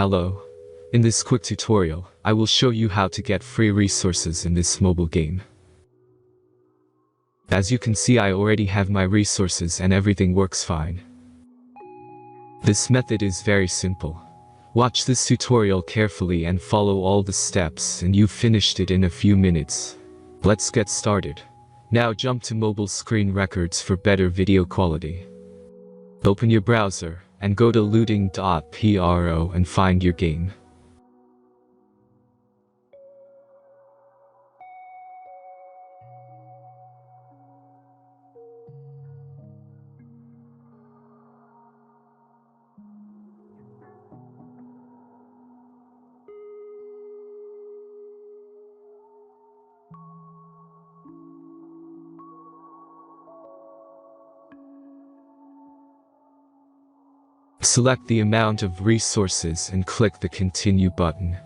Hello. In this quick tutorial, I will show you how to get free resources in this mobile game. As you can see, I already have my resources and everything works fine. This method is very simple. Watch this tutorial carefully and follow all the steps and you've finished it in a few minutes. Let's get started. Now jump to mobile screen records for better video quality. Open your browser and go to looting.pro and find your game. Select the amount of resources and click the Continue button.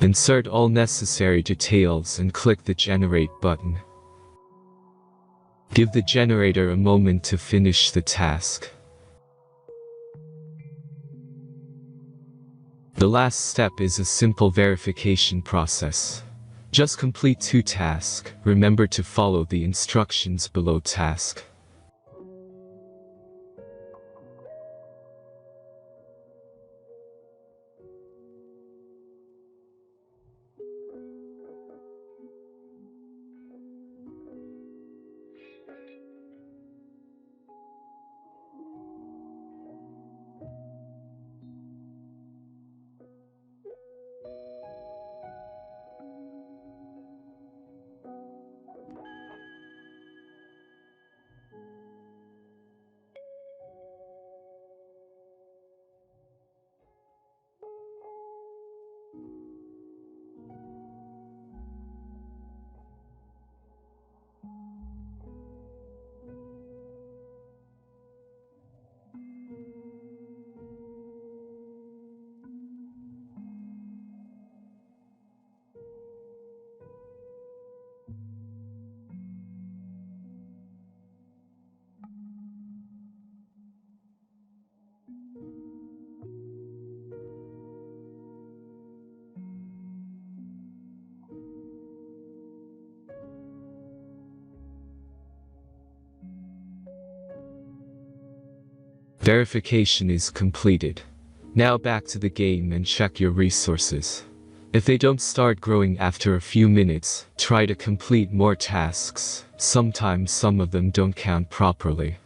Insert all necessary details and click the Generate button. Give the generator a moment to finish the task. The last step is a simple verification process. Just complete 2 tasks. Remember to follow the instructions below task. Verification is completed. Now back to the game and check your resources. If they don't start growing after a few minutes, try to complete more tasks. Sometimes some of them don't count properly.